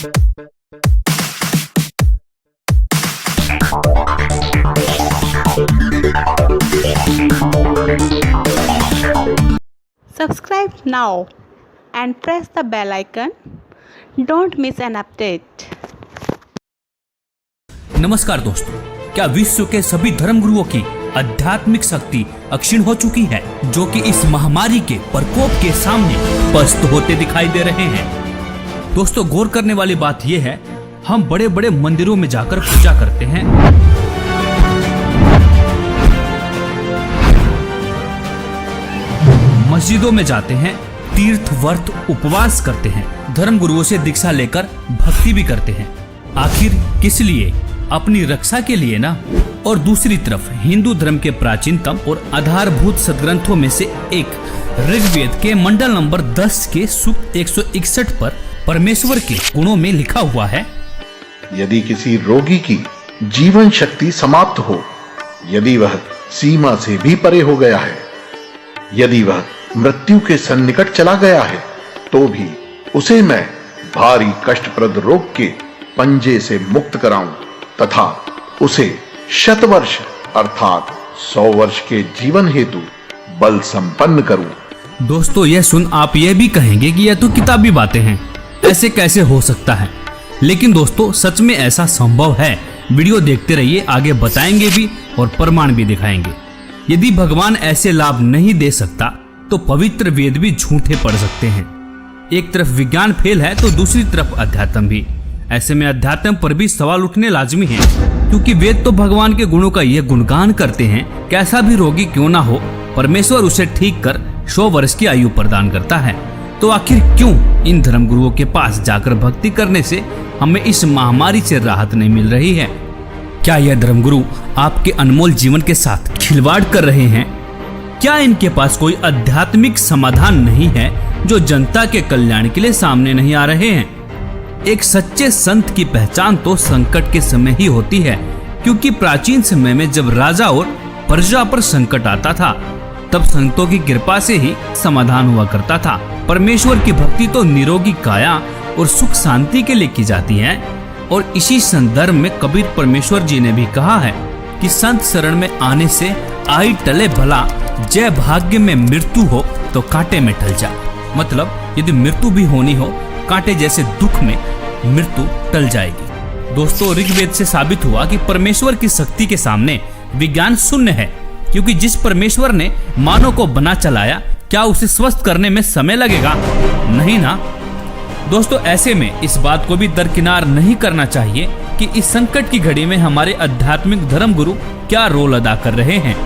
Subscribe now and press the bell icon. Don't miss an update. नमस्कार दोस्तों, क्या विश्व के सभी धर्मगुरुओं की आध्यात्मिक शक्ति अक्षीण हो चुकी है, जो कि इस महामारी के प्रकोप के सामने पस्त होते दिखाई दे रहे हैं। दोस्तों, गौर करने वाली बात यह है, हम बड़े बड़े मंदिरों में जाकर पूजा करते हैं, मस्जिदों में जाते हैं, तीर्थ व्रत उपवास करते हैं, धर्म गुरुओं से दीक्षा लेकर भक्ति भी करते हैं। आखिर किस लिए? अपनी रक्षा के लिए ना। और दूसरी तरफ हिंदू धर्म के प्राचीनतम और आधारभूत सदग्रंथों में से एक ऋग्वेद के मंडल नंबर 10 के सूक्त 161 पर परमेश्वर के गुणों में लिखा हुआ है, यदि किसी रोगी की जीवन शक्ति समाप्त हो, यदि वह सीमा से भी परे हो गया है, यदि वह मृत्यु के सन्निकट चला गया है, तो भी उसे मैं भारी कष्टप्रद रोग के पंजे से मुक्त कराऊं तथा उसे 100 वर्ष अर्थात 100 वर्ष के जीवन हेतु बल संपन्न करूं। दोस्तों, यह सुन आप यह भी कहेंगे कि यह तो किताबी बातें हैं, ऐसे कैसे हो सकता है? लेकिन दोस्तों, सच में ऐसा संभव है। वीडियो देखते रहिए, आगे बताएंगे भी और प्रमाण भी दिखाएंगे। यदि भगवान ऐसे लाभ नहीं दे सकता तो पवित्र वेद भी झूठे पड़ सकते हैं। एक तरफ विज्ञान फेल है तो दूसरी तरफ अध्यात्म भी। ऐसे में अध्यात्म पर भी सवाल उठने लाजमी है, क्योंकि वेद तो भगवान के गुणों का यह गुणगान करते हैं, कैसा भी रोगी क्यों ना हो, परमेश्वर उसे ठीक कर 100 वर्ष की आयु प्रदान करता है। तो आखिर क्यों इन धर्मगुरुओं के पास जाकर भक्ति करने से हमें इस महामारी से राहत नहीं मिल रही है? क्या यह धर्मगुरु आपके अनमोल जीवन के साथ खिलवाड़ कर रहे हैं? क्या इनके पास कोई आध्यात्मिक समाधान नहीं है जो जनता के कल्याण के लिए सामने नहीं आ रहे हैं? एक सच्चे संत की पहचान तो संकट के समय ही होती है, क्योंकि प्राचीन समय में जब राजा और प्रजा पर संकट आता था, तब संतों की कृपा से ही समाधान हुआ करता था। परमेश्वर की भक्ति तो निरोगी काया और सुख शांति के लिए की जाती है। और इसी संदर्भ में कबीर परमेश्वर जी ने भी कहा है कि संत शरण में आने से आई टले भला, जय भाग्य में मृत्यु हो तो कांटे में टल जा। मतलब यदि मृत्यु भी होनी हो, कांटे जैसे दुख में मृत्यु टल जाएगी। दोस्तों, ऋग्वेद से साबित हुआ कि परमेश्वर की शक्ति के सामने विज्ञान शून्य है, क्योंकि जिस परमेश्वर ने मानव को बना चलाया, क्या उसे स्वस्थ करने में समय लगेगा? नहीं ना। दोस्तों, ऐसे में इस बात को भी दरकिनार नहीं करना चाहिए कि इस संकट की घड़ी में हमारे आध्यात्मिक धर्मगुरु क्या रोल अदा कर रहे हैं।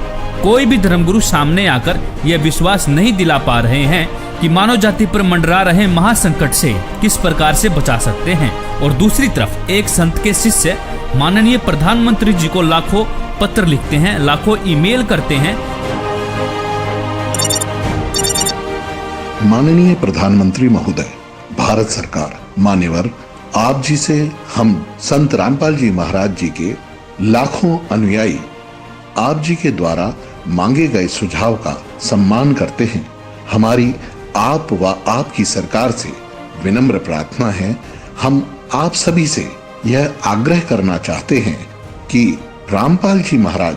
कोई भी धर्मगुरु सामने आकर यह विश्वास नहीं दिला पा रहे हैं कि मानव जाति पर मंडरा रहे महासंकट से किस प्रकार से बचा सकते हैं। और दूसरी तरफ एक संत के शिष्य माननीय प्रधानमंत्री जी को लाखों पत्र लिखते हैं, लाखों ईमेल करते हैं। माननीय प्रधानमंत्री महोदय, भारत सरकार, मान्यवर, आप जी से हम संत रामपाल जी महाराज जी के लाखों अनुयायी आप जी के द्वारा मांगे गए सुझाव का सम्मान करते हैं। हमारी आप व आपकी सरकार से विनम्र प्रार्थना है, हम आप सभी से यह आग्रह करना चाहते हैं कि रामपाल जी महाराज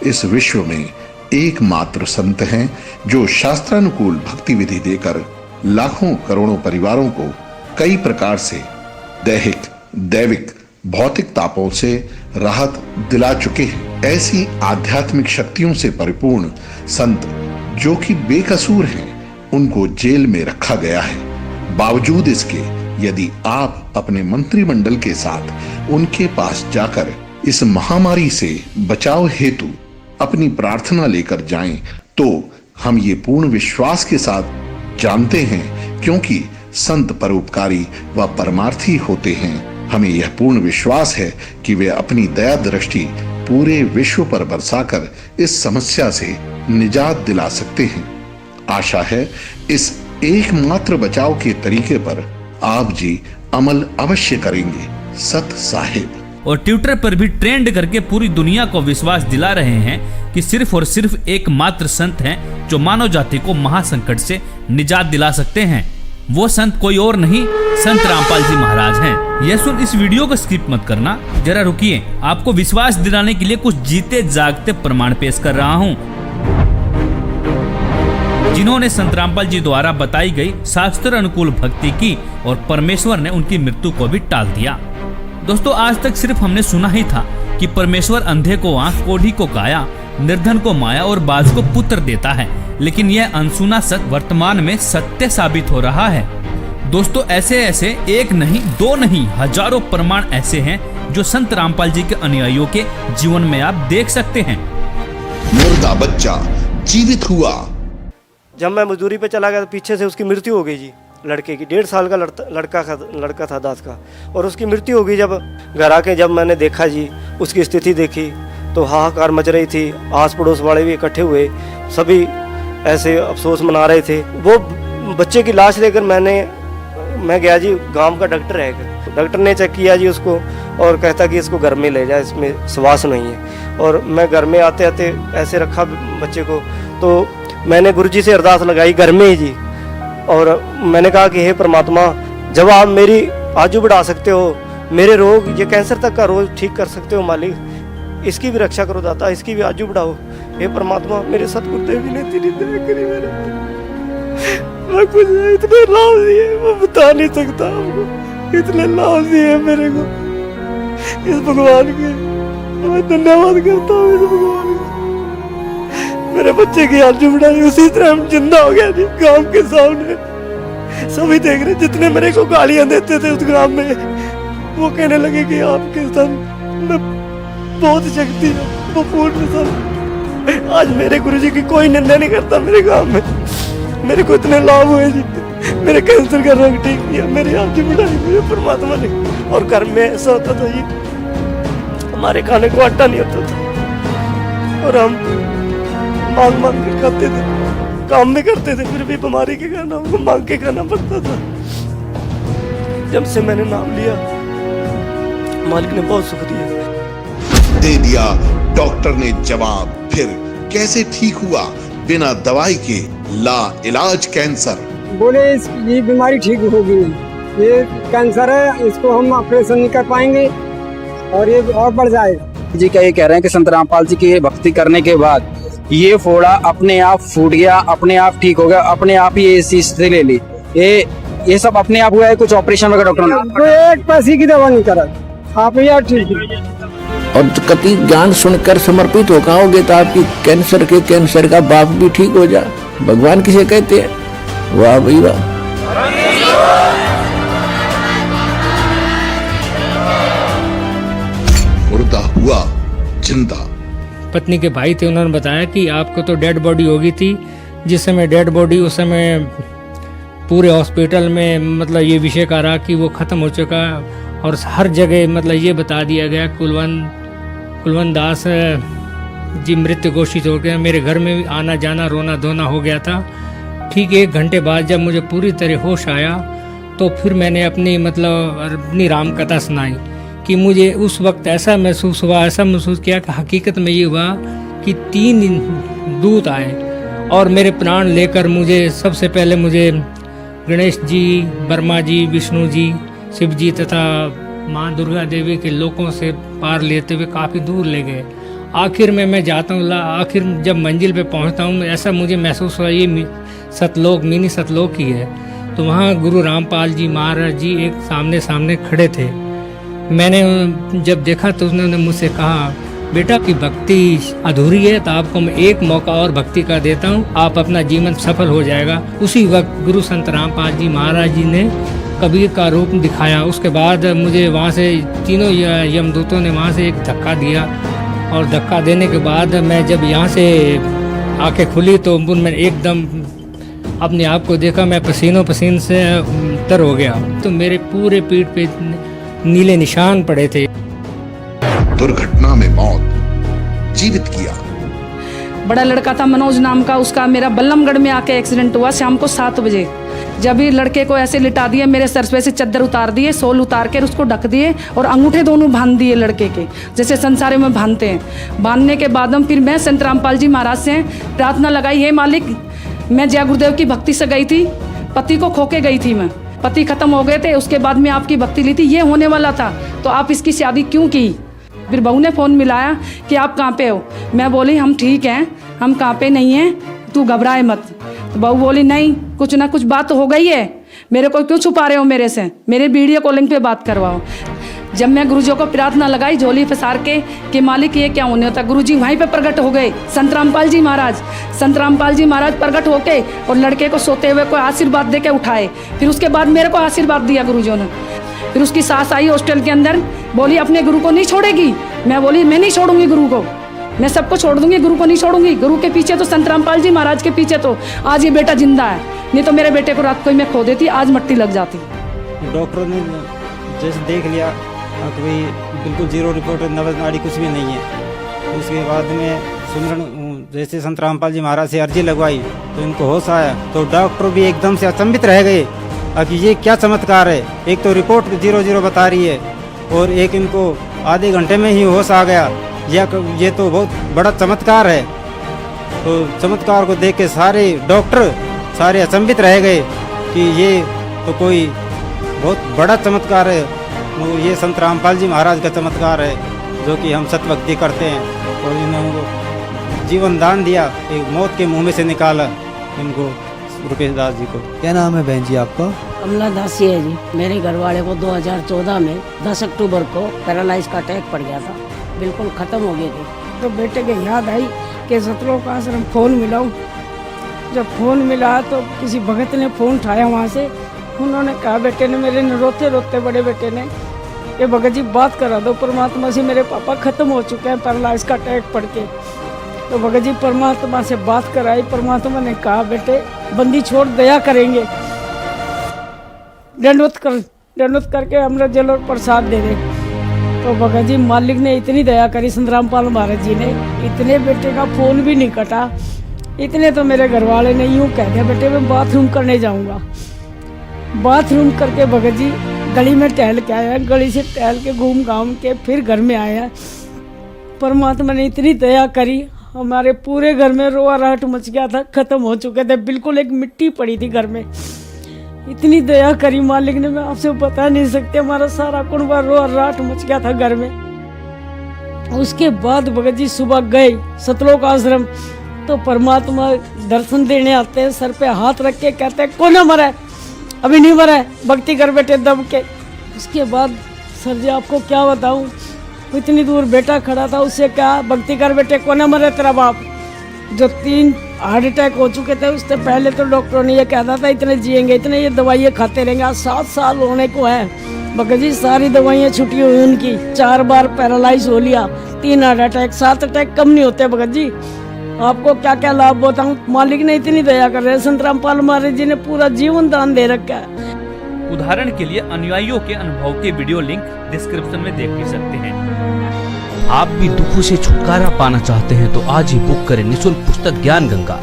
इस विश्व में एकमात्र संत हैं जो शास्त्रानुकूल भक्ति विधि देकर लाखों करोड़ों परिवारों को कई प्रकार से दैहिक, दैविक, भौतिक तापों से राहत दिला चुके हैं। ऐसी आध्यात्मिक शक्तियों से परिपूर्ण संत जो कि बेकसूर हैं, उनको जेल में रखा गया है। बावजूद इसके यदि आप अपने मंत्रिमंडल के साथ उनके पास जाकर इस महामारी से बचाव हेतु अपनी प्रार्थना लेकर जाएं, तो हम ये पूर्ण विश्वास के साथ जानते हैं, क्योंकि संत परोपकारी व परमार्थी होते हैं, हमें यह पूर्ण विश्वास है कि वे अपनी दया दृष्टि पूरे विश्व पर बरसाकर इस समस्या से निजात दिला सकते हैं। आशा है इस एकमात्र बचाव के तरीके पर आप जी अमल अवश्य करेंगे। सत साहिब। और ट्विटर पर भी ट्रेंड करके पूरी दुनिया को विश्वास दिला रहे हैं कि सिर्फ और सिर्फ एकमात्र संत हैं जो मानव जाति को महासंकट से निजात दिला सकते हैं। वो संत कोई और नहीं, संत रामपाल जी महाराज हैं। ये सुन इस वीडियो को स्किप मत करना, जरा रुकिए, आपको विश्वास दिलाने के लिए कुछ जीते जागते प्रमाण पेश कर रहा हूँ, जिन्होंने संत रामपाल जी द्वारा बताई गई शास्त्र अनुकूल भक्ति की और परमेश्वर ने उनकी मृत्यु को भी टाल दिया। दोस्तों, आज तक सिर्फ हमने सुना ही था कि परमेश्वर अंधे को आंख, कोढ़ी को काया, निर्धन को माया और बाज को पुत्र देता है, लेकिन यह अनसुना सत्य वर्तमान में सत्य साबित हो रहा है। दोस्तों, ऐसे ऐसे एक नहीं, दो नहीं, हजारों प्रमाण ऐसे हैं जो संत रामपाल जी के अनुयायियों के जीवन में आप देख सकते हैं। मुर्दा बच्चा जीवित हुआ। जब मैं मजदूरी पे चला गया तो पीछे से उसकी मृत्यु हो गई जी, लड़के की। 1.5 साल का लड़का था 10 का, और उसकी मृत्यु हो गई। जब घर आके जब मैंने देखा जी, उसकी स्थिति देखी तो हाहाकार मच रही थी। आस पड़ोस वाले भी इकट्ठे हुए, सभी ऐसे अफसोस मना रहे थे। वो बच्चे की लाश लेकर मैं गया जी, गांव का डॉक्टर है, डॉक्टर ने चेक किया जी उसको और कहता कि इसको घर में ले जाए, इसमें श्वास नहीं है। और मैं घर में आते आते ऐसे रखा बच्चे को, तो मैंने गुरुजी से अरदास लगाई घर में ही जी, और मैंने कहा कि हे परमात्मा, जब आप मेरी आजू बढ़ा सकते हो, मेरे रोग, ये कैंसर तक का रोग ठीक कर सकते हो मालिक, इसकी भी रक्षा करो दाता, इसकी भी आजू बढ़ाओ। हे परमात्मा, मेरे सतगुरुदेव जी ने तेरी दया करी, मैं कुछ इतने लाभ दिए मैं बता नहीं सकता आपको, इतने लाभ दिए मेरे को इस भगवान के, मैं धन्यवाद करता हूँ इस भगवान का। मेरे बच्चे की आजू बढ़ाई, उसी तरह हम जिंदा हो गया जी गांव के सामने, सभी देख रहे। जितने मेरे को गालियां देते थे उस ग्राम में, वो कहने लगे कि आपके संत में बहुत शक्ति है, वो पूर्ण संत। आज मेरे गुरुजी की कोई निंदा नहीं करता मेरे गांव में। मेरे को इतने लाभ हुए जी, मेरे कैंसर का रोग ठीक किया, मेरी आजू बढ़ाई मुझे परमात्मा ने। और घर में ऐसा होता था जी, हमारे खाने को आटा नहीं होता था और हम मांग मांग के खाते थे, काम भी करते थे, फिर भी बीमारी के कारण हमको मांग के खाना पड़ता था। जब से मैंने नाम लिया, मालिक ने बहुत सुख दिया। दे दिया डॉक्टर ने जवाब, फिर कैसे ठीक हुआ बिना दवाई के ला इलाज कैंसर? बोले ये बीमारी ठीक होगी, ये कैंसर है, इसको हम ऑपरेशन नहीं कर पाएंगे और ये और बढ़ जाएगा। जी क्या ये कह रहे हैं कि संत रामपाल जी की भक्ति करने के बाद ये फोड़ा अपने आप फूट गया, अपने आप ठीक हो गया, अपने आप ही ये चीज से ले ली, ये सब अपने आप हुआ है? कुछ ऑपरेशन वगैरह डॉक्टर ने? तो एक पैसे की दवा नहीं करा, आप यार ठीक है। और कति ज्ञान सुनकर समर्पित हो होगे तो आपकी कैंसर का बाप भी ठीक हो जाए। भगवान किसे कहते हैं? वाह भाई वाह। मुर्दा हुआ जिंदा। पत्नी के भाई थे, उन्होंने बताया कि आपको तो डेड बॉडी हो गई थी। जिस समय डेड बॉडी, उस समय पूरे हॉस्पिटल में मतलब ये विषय का रहा कि वो ख़त्म हो चुका, और हर जगह मतलब ये बता दिया गया कुलवंत दास जी मृत घोषित हो गया। मेरे घर में भी आना जाना, रोना धोना हो गया था। ठीक 1 घंटे बाद जब मुझे पूरी तरह होश आया, तो फिर मैंने अपनी राम कथा सुनाई कि मुझे उस वक्त ऐसा महसूस किया कि हकीकत में ये हुआ कि 3 दूत आए और मेरे प्राण लेकर सबसे पहले मुझे गणेश जी, ब्रह्मा जी, विष्णु जी, शिव जी तथा माँ दुर्गा देवी के लोकों से पार लेते हुए काफ़ी दूर ले गए। आखिर में मैं जाता हूँ, आखिर जब मंजिल पे पहुँचता हूँ, ऐसा मुझे महसूस हुआ ये सतलोक, मिनी सतलोक ही है। तो वहाँ गुरु रामपाल जी महाराज जी एक सामने खड़े थे। मैंने जब देखा तो उन्होंने मुझसे कहा, बेटा की भक्ति अधूरी है, तो आपको मैं एक मौका और भक्ति का देता हूँ, आप अपना जीवन सफल हो जाएगा। उसी वक्त गुरु संत रामपाल जी महाराज जी ने कबीर का रूप दिखाया। उसके बाद मुझे वहाँ से तीनों यमदूतों ने वहाँ से एक धक्का दिया, और धक्का देने के बाद मैं जब यहाँ से आंखें खुली तो मैंने एकदम अपने आप को देखा, मैं पसीनों पसीन से तर हो गया। तो मेरे पूरे पीठ पे नीले निशान पड़े थे। दुर्घटना में मौत, जीवित किया। बड़ा लड़का था मनोज नाम का, उसका मेरा बल्लमगढ़ में आके एक्सीडेंट हुआ शाम को 7 बजे। जब ही लड़के को ऐसे लिटा दिया, मेरे सर पे से चादर उतार दिए, सोल उतार कर उसको ढक दिए और अंगूठे दोनों बांध दिए लड़के के, जैसे संसारे में बांधते हैं। बांधने के बाद फिर मैं संत रामपाल जी महाराज से प्रार्थना लगाई, हे मालिक, मैं जय गुरुदेव की भक्ति से गई थी, पति को खो के गई थी मैं, पति खत्म हो गए थे, उसके बाद में आपकी भक्ति ली थी, ये होने वाला था, तो आप इसकी शादी क्यों की? फिर बहू ने फ़ोन मिलाया कि आप कहाँ पे हो? मैं बोली हम ठीक हैं, हम कहाँ पे नहीं हैं, तू घबराए मत। तो बहू बोली नहीं, कुछ ना कुछ बात हो गई है, मेरे को क्यों छुपा रहे हो मेरे से, मेरे वीडियो कॉलिंग पे बात करवाओ। जब मैं गुरुजी को प्रार्थना लगाई झोली फसार के कि मालिक ये क्या होने होता, गुरुजी वहीं पे प्रकट हो गए, संत रामपाल जी महाराज। संत रामपाल जी महाराज प्रकट होके और लड़के को सोते हुए को आशीर्वाद दे के उठाए। फिर उसके बाद मेरे को आशीर्वाद दिया गुरुजियों ने। फिर उसकी सास आई हॉस्टल के अंदर, बोली अपने गुरु को नहीं छोड़ेगी? मैं बोली मैं नहीं छोड़ूंगी गुरु को, मैं सबको छोड़ दूंगी, गुरु को नहीं छोड़ूंगी। गुरु के पीछे तो संत रामपाल जी महाराज के पीछे तो आज ये बेटा जिंदा है, नहीं तो मेरे बेटे को रात को ही मैं खो देती, आज मट्टी लग जाती। डॉक्टरों ने जैसे देख लिया कोई बिल्कुल जीरो रिपोर्ट, नवज नाड़ी कुछ भी नहीं है। उसके बाद में सुमरन जैसे संत रामपाल जी महाराज से अर्जी लगवाई तो इनको होश आया, तो डॉक्टर भी एकदम से अचंभित रह गए। अब ये क्या चमत्कार है, एक तो रिपोर्ट 0-0 बता रही है और एक इनको आधे घंटे में ही होश आ गया, ये तो बहुत बड़ा चमत्कार है। तो चमत्कार को देख के सारे डॉक्टर सारे अचंभित रह गए कि ये तो कोई बहुत बड़ा चमत्कार है, वो ये संत रामपाल जी महाराज का चमत्कार है जो कि हम सतभक्ति करते हैं। और इन्होंने जीवन दान दिया, एक मौत के मुंह में से निकाला इनको, रुपेश दास जी को। क्या नाम है बहन जी आपका? कमला दासी है जी। मेरे घर वाले को 2014 में 10 अक्टूबर को पैरालाइज का अटैक पड़ गया था, बिल्कुल ख़त्म हो गए थे। तो बेटे के याद आई कि सतलोक आश्रम फ़ोन मिलाऊं। जब फ़ोन मिला तो किसी भगत ने फ़ोन उठाया वहाँ से, उन्होंने कहा बेटे ने, मेरे ने रोते रोते बड़े बेटे ने, ये भगत जी बात करा दो परमात्मा से, मेरे पापा ख़त्म हो चुके हैं पैरालाइज का अटैक पड़ के। तो भगत जी परमात्मा से बात कराई, परमात्मा ने कहा बेटे बंदी छोड़, दया करेंगे, दंडवत करके अमृत जल और प्रसाद दे दे। तो भगत जी मालिक ने इतनी दया करी, संत रामपाल महाराज जी ने, इतने बेटे का फ़ोन भी नहीं कटा। इतने तो मेरे घर वाले ने यूँ कह दिया बेटे मैं बाथरूम करने जाऊँगा। बाथरूम करके भगत जी गली में टहल के आया, गली से टहल के घूम घाम के फिर घर में आया। परमात्मा ने इतनी दया करी, हमारे पूरे घर में रोआ राहट मच गया था, ख़त्म हो चुके थे, बिल्कुल एक मिट्टी पड़ी थी घर में। इतनी दया करी मालिक ने, मैं आपसे बता नहीं सकते, हमारा सारा कुनबा रोआ राहट मच गया था घर में। उसके बाद भगत जी सुबह गए सतलोक आश्रम, तो परमात्मा दर्शन देने आते हैं, सर पे हाथ रख के कहते हैं कौन मरा है? अभी नहीं मरा है, भक्ति कर बेटे दब के। उसके बाद सर जी आपको क्या बताऊं, इतनी दूर बेटा खड़ा था, उससे क्या भक्ति कर बेटे, कौन मरा तेरा बाप? जो 3 हार्ट अटैक हो चुके थे, उससे पहले तो डॉक्टरों ने ये कहता था इतने जिएंगे, इतने ये दवाइयाँ खाते रहेंगे। आज 7 साल होने को है भगत जी, सारी दवाइयाँ छुट्टी हुई उनकी, 4 बार पैरालाइज हो लिया, 3 हार्ट अटैक, 7 अटैक कम नहीं होते भगत जी। आपको क्या क्या लाभ बताऊं, मालिक ने इतनी दया कर रहे हैं, संत रामपाल महाराज जी ने पूरा जीवन दान दे रखा है। उदाहरण के लिए अनुयायियों के अनुभव के वीडियो लिंक डिस्क्रिप्शन में देख भी सकते हैं। आप भी दुखों से छुटकारा पाना चाहते हैं तो आज ही बुक करें निःशुल्क पुस्तक ज्ञान गंगा।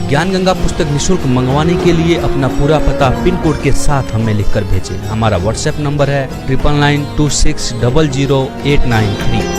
ज्ञान गंगा पुस्तक निःशुल्क मंगवाने के लिए अपना पूरा पता पिन कोड के साथ हमें लिखकर भेजें। हमारा व्हाट्सएप नंबर है 9992600893।